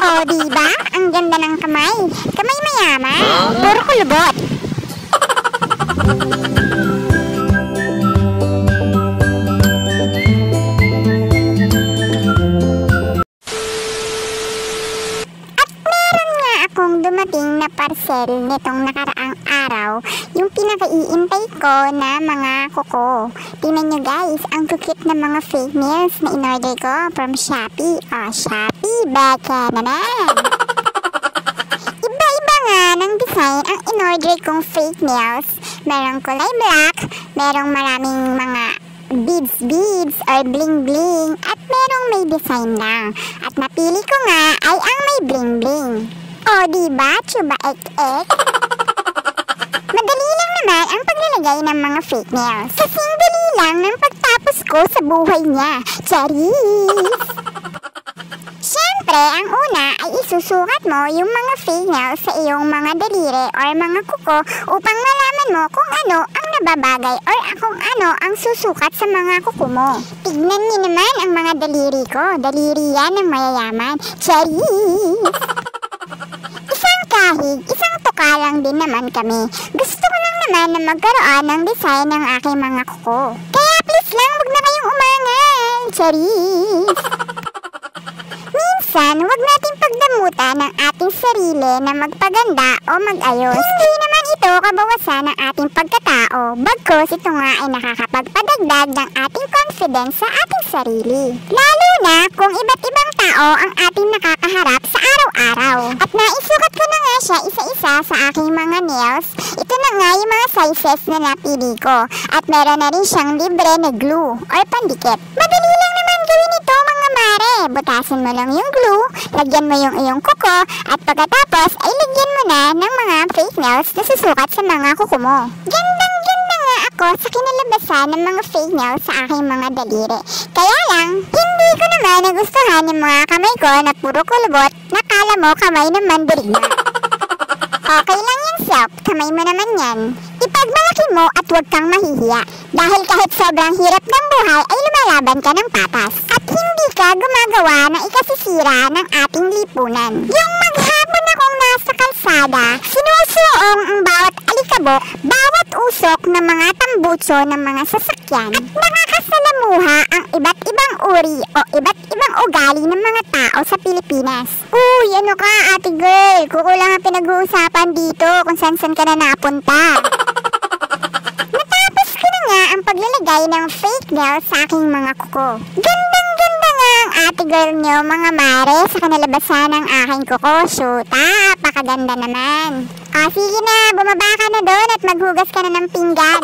O, diba? Ang ganda ng kamay. Kamay mayaman. Puro kulubot. Kung dumating na parcel nitong nakaraang araw, yung pinakaiintay ko na mga kuko. Tingnan nyo guys, ang cute na mga fake nails na in-order ko from Shopee. O, Shopee, baka naman! Iba-iba nga ng design ang in-order kong fake nails. Merong kulay black, merong maraming mga beads or bling-bling, at merong may design lang. At napili ko nga ay ang may bling-bling. O, diba? Chuba ek-ek. Madali lang naman ang paglalagay ng mga fake nails. Kasing dali lang ng pagtapos ko sa buhay niya. Charis! Siyempre, ang una ay isusukat mo yung mga fake nails sa iyong mga daliri or mga kuko upang malaman mo kung ano ang nababagay or kung ano ang susukat sa mga kuko mo. Tignan niyo naman ang mga daliri ko. Daliri yan ng mayayaman. Charis! Isang tuka lang din naman kami. Gusto ko lang naman na magkaroon ng design ng aking mga kuko. Kaya please lang, wag na kayong umangal. Charis! Minsan, wag natin pagdamutan ng ating sarili na magpaganda o mag-ayos. Hindi naman ito kabawasan ng ating pagkatao. Bagkus ito nga ay nakakapagpadagdag ng ating confidence sa ating sarili. Lalo na kung iba't ibang tao ang ating nakakaharap sa araw-araw. At naisukat ko na nga siya isa-isa sa aking mga nails. Ito na nga yung mga sizes na napili ko. At meron na rin siyang libre na glue or pandikit. Madali lang naman gawin ito mga mare. Butasin mo lang yung glue, lagyan mo yung iyong kuko, at pagkatapos ay lagyan mo na ng mga fake nails na susukat sa mga kuko mo. Gandang-ganda nga ako sa kinalabasan ng mga fake nails sa aking mga daliri. Kaya lang, hindi ko naman nagustuhan yung mga kamay ko na puro kulubot, nakala mo kamay ng mandirigma. Okay lang yan self, kamay mo naman yan. Ipagmalaki mo at huwag kang mahihiya. Dahil kahit sobrang hirap ng buhay ay lumalaban ka ng patas. At hindi ka gumagawa ng ikasisira ng ating lipunan. Yung maghapon akong nasa kalsada, sinusuong ang bawat alikabok, bawat usok ng mga tambutso ng mga sasakyan. At nakakasalamuha ang iba't ibang uri o iba't ibang ugali ng mga tao sa Pilipinas. Uy, ano ka ate girl? Kukulang ang pinag-uusapan dito kung saan ka na napunta. Natapos ko na nga ang paglalagay ng fake nails sa aking mga kuko. Gandang-ganda nga ang ate girl nyo mga mare sa kanalabasan ng aking kuko. Shoota, pakaganda naman. Sige na, bumaba ka na doon at maghugas ka na ng pinggan.